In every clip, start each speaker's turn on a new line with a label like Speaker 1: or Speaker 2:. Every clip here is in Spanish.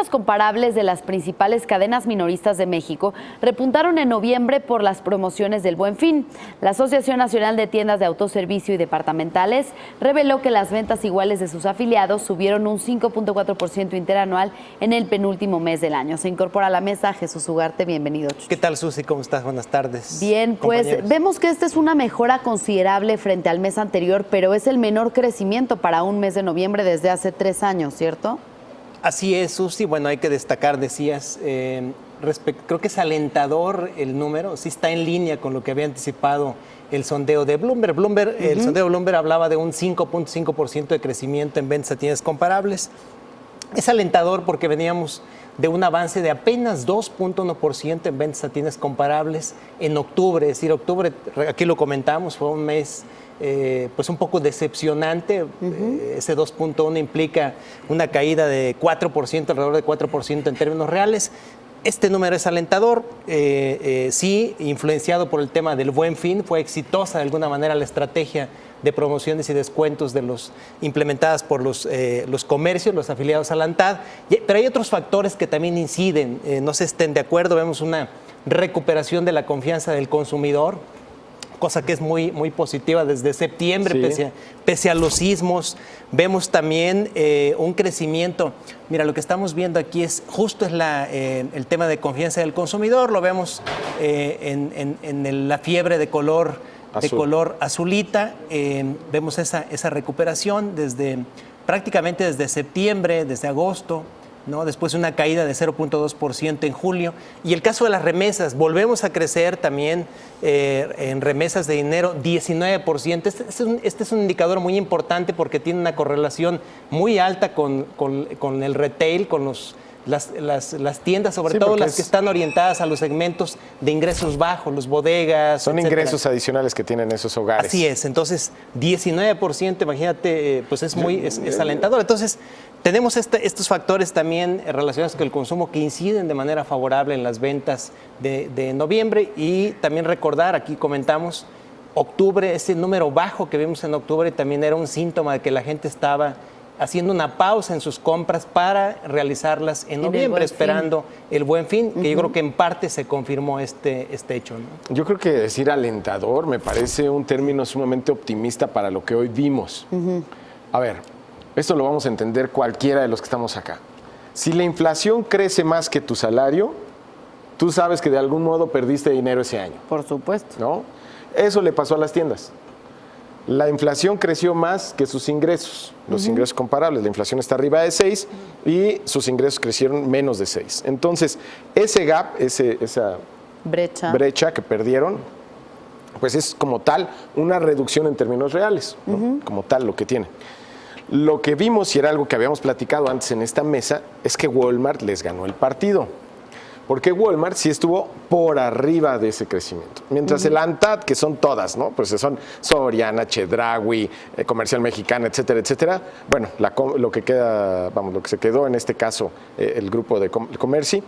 Speaker 1: ventas comparables de las principales cadenas minoristas de México repuntaron en noviembre por las promociones del Buen Fin. La Asociación Nacional de Tiendas de Autoservicio y Departamentales reveló que las ventas iguales de sus afiliados subieron un 5.4% interanual en el penúltimo mes del año. Se incorpora a la mesa Jesús Ugarte. Bienvenido.
Speaker 2: ¿Qué tal, Susi? ¿Cómo estás? Buenas tardes.
Speaker 1: Bien, pues vemos que esta es una mejora considerable frente al mes anterior, pero es el menor crecimiento para un mes de noviembre desde hace 3 años, ¿cierto?
Speaker 2: Así es, Susi. Bueno, hay que destacar, decías, creo que es alentador el número, sí está en línea con lo que había anticipado el sondeo de Bloomberg. El sondeo de Bloomberg hablaba de un 5.5% de crecimiento en ventas a tiendas comparables. Es alentador porque veníamos de un avance de apenas 2.1% en ventas a tiendas comparables en octubre. Es decir, octubre, aquí lo comentamos, fue un mes pues un poco decepcionante. Ese 2.1 implica una caída de 4%, alrededor de 4% en términos reales. Este número es alentador, sí, influenciado por el tema del Buen Fin. Fue exitosa de alguna manera la estrategia de promociones y descuentos implementadas por los comercios, los afiliados a la ANTAD. Pero hay otros factores que también inciden, no se estén de acuerdo. Vemos una recuperación de la confianza del consumidor, cosa que es muy, muy positiva desde septiembre, sí. pese a los sismos. Vemos también un crecimiento. Mira, lo que estamos viendo aquí es el tema de confianza del consumidor. Lo vemos en la fiebre de color azulita. Vemos esa recuperación prácticamente desde septiembre, desde agosto, ¿no? Después una caída de 0.2% en julio. Y el caso de las remesas, volvemos a crecer también en remesas de dinero, 19%. Este es un indicador muy importante porque tiene una correlación muy alta con el retail, con las tiendas, sobre todo las que están orientadas a los segmentos de ingresos bajos, los bodegas,
Speaker 3: son etcétera. Ingresos adicionales que tienen esos hogares.
Speaker 2: Así es, entonces 19%, imagínate, pues es alentador. Entonces tenemos estos factores también relacionados con el consumo que inciden de manera favorable en las ventas de noviembre. Y también recordar, aquí comentamos, octubre, ese número bajo que vimos en octubre también era un síntoma de que la gente estaba haciendo una pausa en sus compras para realizarlas en noviembre, esperando el Buen Fin, que yo creo que en parte se confirmó este hecho, ¿no?
Speaker 3: Yo creo que decir alentador me parece un término sumamente optimista para lo que hoy vimos. A ver, esto lo vamos a entender cualquiera de los que estamos acá. Si la inflación crece más que tu salario, tú sabes que de algún modo perdiste dinero ese año.
Speaker 1: Por supuesto.
Speaker 3: ¿No? Eso le pasó a las tiendas. La inflación creció más que sus ingresos, los ingresos comparables. La inflación está arriba de 6 y sus ingresos crecieron menos de 6. Entonces, ese gap, esa brecha que perdieron, pues es como tal una reducción en términos reales, ¿no? Como tal lo que tiene. Lo que vimos, y era algo que habíamos platicado antes en esta mesa, es que Walmart les ganó el partido. Porque Walmart sí estuvo por arriba de ese crecimiento. Mientras el ANTAD, que son todas, ¿no? Pues son Soriana, Chedraui, Comercial Mexicana, etcétera, etcétera. Bueno, lo que se quedó en este caso, el grupo de Comerci.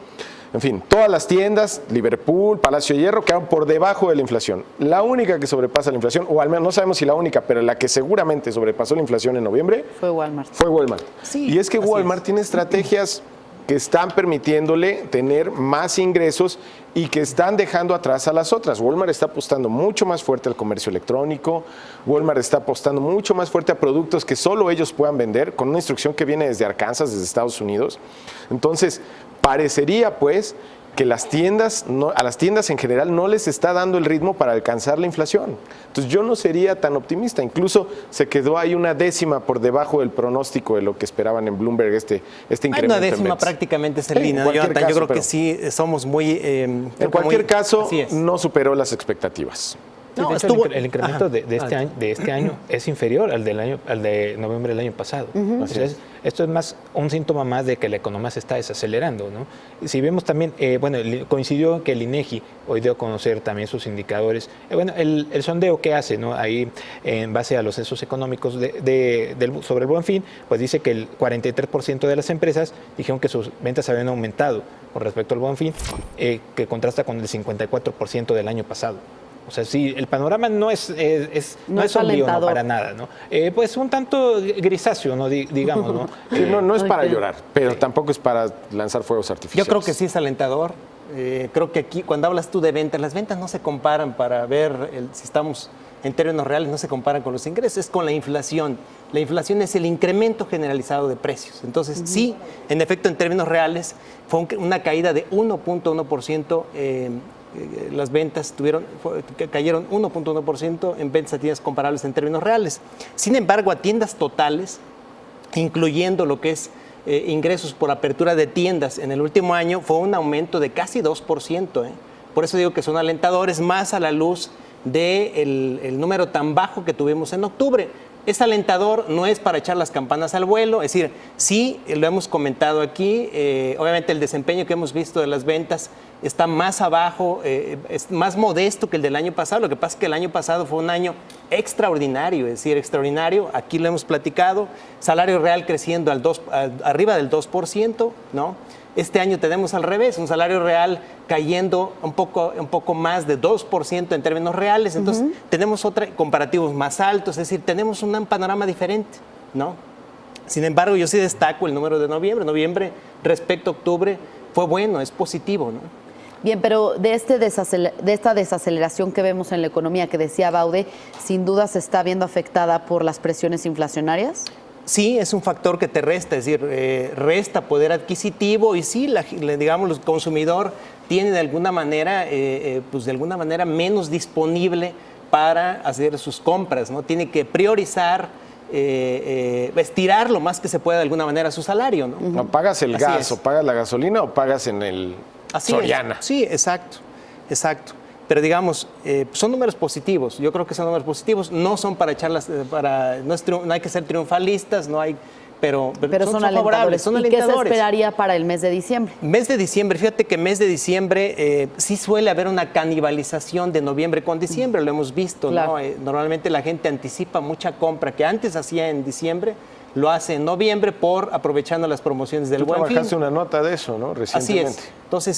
Speaker 3: En fin, todas las tiendas, Liverpool, Palacio de Hierro, quedaron por debajo de la inflación. La única que sobrepasa la inflación, o al menos no sabemos si la única, pero la que seguramente sobrepasó la inflación en noviembre,
Speaker 1: fue Walmart.
Speaker 3: Sí, y es que Walmart tiene estrategias que están permitiéndole tener más ingresos y que están dejando atrás a las otras. Walmart está apostando mucho más fuerte al comercio electrónico, Walmart está apostando mucho más fuerte a productos que solo ellos puedan vender, con una instrucción que viene desde Arkansas, desde Estados Unidos. Entonces, parecería pues que a las tiendas en general no les está dando el ritmo para alcanzar la inflación. Entonces yo no sería tan optimista, incluso se quedó ahí una décima por debajo del pronóstico de lo que esperaban en Bloomberg este incremento.
Speaker 2: Una décima prácticamente es en línea, ¿no, Jonathan? Yo creo que sí somos muy...
Speaker 3: en cualquier caso, no superó las expectativas.
Speaker 4: No, de hecho, el incremento de este año es inferior al de noviembre del año pasado. Entonces, esto es más un síntoma más de que la economía se está desacelerando, ¿no? Si vemos también, coincidió que el INEGI hoy dio a conocer también sus indicadores. El sondeo que hace, ¿no? Ahí, en base a los censos económicos sobre el Buen Fin, pues dice que el 43% de las empresas dijeron que sus ventas habían aumentado con respecto al Buen Fin, que contrasta con el 54% del año pasado. O sea, sí, el panorama no es
Speaker 1: No es
Speaker 4: sombrío, no,
Speaker 1: alentador.
Speaker 4: para nada, ¿no? Pues un tanto grisáceo, ¿no? Digamos, ¿no?
Speaker 3: Sí, no es para
Speaker 1: Ok.
Speaker 3: llorar, pero tampoco es para lanzar fuegos
Speaker 2: Yo
Speaker 3: artificiales.
Speaker 2: creo que sí es alentador. Creo que aquí, cuando hablas tú de ventas, las ventas no se comparan para ver si estamos en términos reales, no se comparan con los ingresos, es con la inflación. La inflación es el incremento generalizado de precios. Entonces, sí, en efecto, en términos reales, fue una caída de 1.1%. Las ventas cayeron 1.1% en ventas a tiendas comparables en términos reales. Sin embargo, a tiendas totales, incluyendo lo que es ingresos por apertura de tiendas en el último año, fue un aumento de casi 2%. Por eso digo que son alentadores, más a la luz del número tan bajo que tuvimos en octubre. Es alentador, no es para echar las campanas al vuelo, es decir, sí, lo hemos comentado aquí, obviamente el desempeño que hemos visto de las ventas está más abajo, es más modesto que el del año pasado. Lo que pasa es que el año pasado fue un año extraordinario, es decir, extraordinario, aquí lo hemos platicado, salario real creciendo arriba del 2%, ¿no? Este año tenemos al revés, un salario real cayendo un poco más de 2% en términos reales, entonces tenemos comparativos más altos, es decir, tenemos un panorama diferente, ¿no? Sin embargo, yo sí destaco el número de noviembre. Noviembre respecto a octubre fue bueno, es positivo, ¿no?
Speaker 1: Bien, pero de esta desaceleración que vemos en la economía que decía Baude, sin duda se está viendo afectada por las presiones inflacionarias.
Speaker 2: Sí, es un factor que te resta, es decir, resta poder adquisitivo y sí, digamos, el consumidor tiene de alguna manera, menos disponible para hacer sus compras, ¿no? Tiene que priorizar, estirar lo más que se pueda de alguna manera su salario, ¿no?
Speaker 3: No pagas el
Speaker 2: Así
Speaker 3: gas,
Speaker 2: es.
Speaker 3: o pagas la gasolina, o pagas en el
Speaker 2: Así
Speaker 3: Soriana.
Speaker 2: es. Sí, exacto. Pero digamos, son números positivos. Yo creo que son números positivos. No son para echarlas, no hay que ser triunfalistas, pero son favorables, son
Speaker 1: ¿Y
Speaker 2: alentadores.
Speaker 1: qué se esperaría para el mes de diciembre?
Speaker 2: Mes de diciembre, fíjate que mes de diciembre sí suele haber una canibalización de noviembre con diciembre, lo hemos visto,
Speaker 1: Claro.
Speaker 2: ¿no? Normalmente la gente anticipa mucha compra que antes hacía en diciembre, lo hace en noviembre aprovechando las promociones del
Speaker 3: Tú
Speaker 2: Buen Fin.
Speaker 3: trabajaste una nota de eso, ¿no?
Speaker 2: Así
Speaker 3: Recientemente.
Speaker 2: es. Entonces,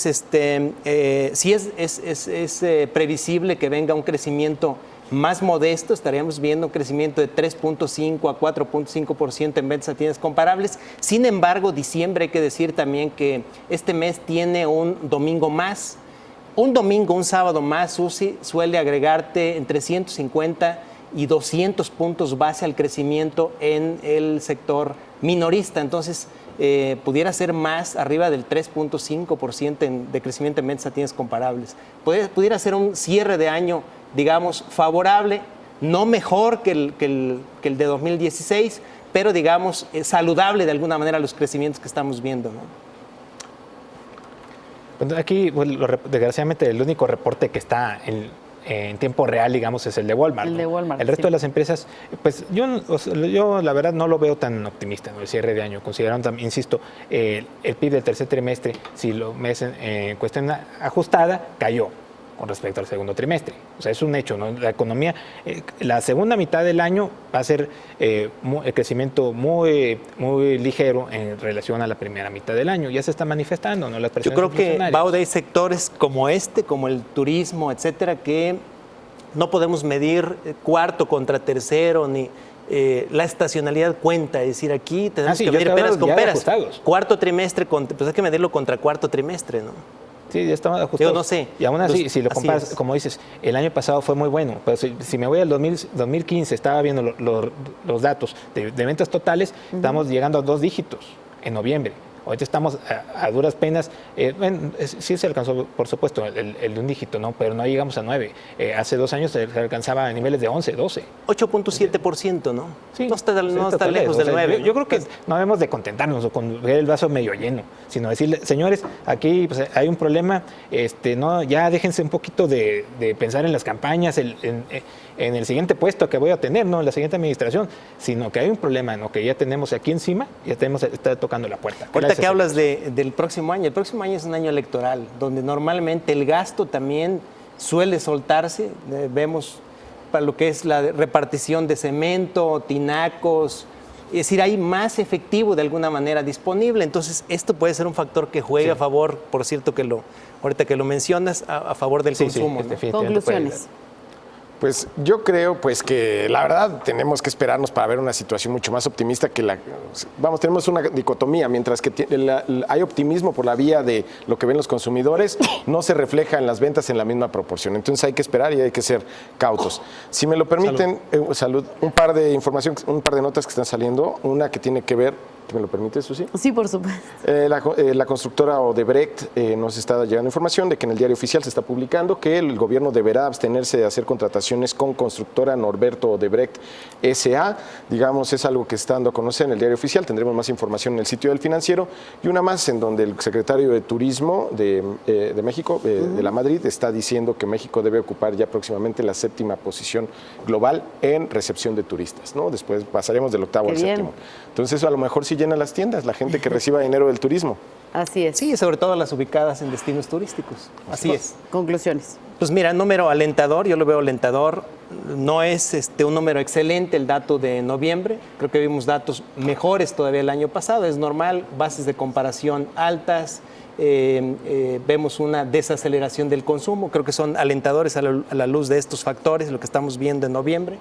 Speaker 2: sí es previsible que venga un crecimiento más modesto. Estaríamos viendo un crecimiento de 3.5 a 4.5% en ventas a tiendas comparables. Sin embargo, diciembre, hay que decir también que este mes tiene un domingo más. Un sábado más, Susi, suele agregarte entre 150 y 200 puntos base al crecimiento en el sector minorista. Entonces, pudiera ser más, arriba del 3.5% de crecimiento en ventas a tiendas comparables. Pudiera ser un cierre de año, digamos, favorable, no mejor que el de 2016, pero, digamos, saludable de alguna manera los crecimientos que estamos viendo, ¿no?
Speaker 4: Pues aquí, desgraciadamente, el único reporte que está en tiempo real, digamos, es el de Walmart.
Speaker 1: El de Walmart,
Speaker 4: El resto
Speaker 1: sí.
Speaker 4: de las empresas, pues yo la verdad no lo veo tan optimista, ¿no? El cierre de año, considerando también, insisto, el PIB del tercer trimestre, si lo ves en cuestión ajustada, cayó con respecto al segundo trimestre. O sea, es un hecho, ¿no? La economía, la segunda mitad del año va a ser el crecimiento muy ligero en relación a la primera mitad del año. Ya se está manifestando, ¿no? Las
Speaker 2: Yo
Speaker 4: presiones
Speaker 2: creo que,
Speaker 4: inflacionarias.
Speaker 2: Baude, hay sectores como como el turismo, etcétera, que no podemos medir cuarto contra tercero, ni la estacionalidad cuenta. Es decir, aquí tenemos
Speaker 4: Sí,
Speaker 2: que
Speaker 4: yo
Speaker 2: medir
Speaker 4: te hablo
Speaker 2: peras con
Speaker 4: ya de
Speaker 2: peras.
Speaker 4: ajustados.
Speaker 2: Cuarto trimestre, pues hay que medirlo contra cuarto trimestre, ¿no?
Speaker 4: Sí, ya estamos ajustados.
Speaker 2: Digo, no sé.
Speaker 4: Y aún así,
Speaker 2: Pues,
Speaker 4: si lo
Speaker 2: así
Speaker 4: comparas,
Speaker 2: es.
Speaker 4: como dices, el año pasado fue muy bueno. Pero si me voy al 2015, estaba viendo los datos de ventas totales, estamos llegando a 2 dígitos en noviembre. Ahorita estamos a duras penas. Sí se alcanzó, por supuesto, el de un dígito, ¿no? Pero no llegamos a 9. Hace 2 años se alcanzaba a niveles de 11, 12.
Speaker 2: 8.7%, ¿no?
Speaker 4: Sí,
Speaker 2: No está
Speaker 4: tal
Speaker 2: lejos
Speaker 4: vez.
Speaker 2: del
Speaker 4: O sea,
Speaker 2: 9.
Speaker 4: Yo creo que no debemos de contentarnos o con ver el vaso medio lleno, sino decirle, señores, aquí pues, hay un problema, no, ya déjense un poquito de pensar en las campañas, en el siguiente puesto que voy a tener, ¿no? En la siguiente administración, sino que hay un problema, ¿no? Que ya tenemos aquí encima, está tocando la puerta.
Speaker 2: Ahorita
Speaker 4: Gracias,
Speaker 2: que hablas del próximo año, el próximo año es un año electoral, donde normalmente el gasto también suele soltarse. Vemos para lo que es la repartición de cemento, tinacos, es decir, hay más efectivo de alguna manera disponible. Entonces, esto puede ser un factor que juegue a favor, por cierto, ahorita que lo mencionas, a favor del consumo, ¿no?
Speaker 4: definitivamente
Speaker 1: Conclusiones.
Speaker 3: Pues yo creo pues que la verdad tenemos que esperarnos para ver una situación mucho más optimista que tenemos una dicotomía, mientras que hay optimismo por la vía de lo que ven los consumidores, no se refleja en las ventas en la misma proporción. Entonces hay que esperar y hay que ser cautos. Si me lo permiten, salud, un par de notas que están saliendo, una que tiene que ver, ¿me lo permite, Susi?
Speaker 1: Sí, por supuesto.
Speaker 3: La constructora Odebrecht nos está llegando información de que en el Diario Oficial se está publicando que el gobierno deberá abstenerse de hacer contrataciones con constructora Norberto Odebrecht S.A. Digamos, es algo que está dando a conocer en el Diario Oficial. Tendremos más información en el sitio del Financiero. Y una más en donde el secretario de Turismo de México, de la Madrid, está diciendo que México debe ocupar ya próximamente la 7ª posición global en recepción de turistas, ¿no? Después pasaremos del 8º al 7º. Entonces, eso a lo mejor sí llena las tiendas, la gente que reciba dinero del turismo.
Speaker 1: Así es.
Speaker 2: Sí, sobre todo las ubicadas en destinos turísticos. Así es.
Speaker 1: Conclusiones.
Speaker 2: Pues mira, número alentador, yo lo veo alentador. No es un número excelente el dato de noviembre. Creo que vimos datos mejores todavía el año pasado. Es normal, bases de comparación altas. Vemos una desaceleración del consumo. Creo que son alentadores a la luz de estos factores, lo que estamos viendo en noviembre.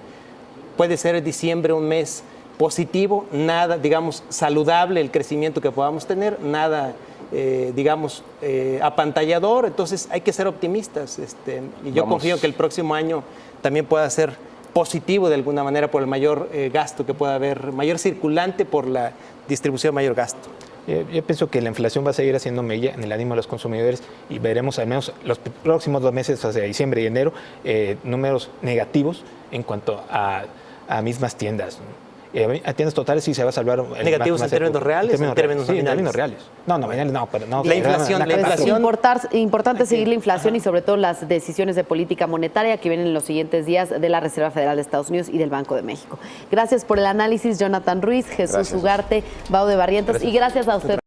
Speaker 2: Puede ser diciembre un mes positivo, nada, digamos, saludable el crecimiento que podamos tener, nada, digamos, apantallador. Entonces hay que ser optimistas. Y yo confío que el próximo año también pueda ser positivo de alguna manera por el mayor gasto que pueda haber, mayor circulante por la distribución de mayor gasto.
Speaker 4: Yo pienso que la inflación va a seguir haciendo mella en el ánimo de los consumidores y veremos al menos los próximos 2 meses, hacia diciembre y enero, números negativos en cuanto a mismas tiendas. A tiendas totales sí se va a salvar.
Speaker 2: ¿Negativos en términos reales o en términos nominales?
Speaker 4: En términos reales. No, nominales no, pero no.
Speaker 2: La inflación.
Speaker 1: Importante seguir la inflación y sobre todo las decisiones de política monetaria que vienen en los siguientes días de la Reserva Federal de Estados Unidos y del Banco de México. Gracias por el análisis, Jonathan Ruiz, Jesús Ugarte, Bau de Barrientos, y gracias a usted.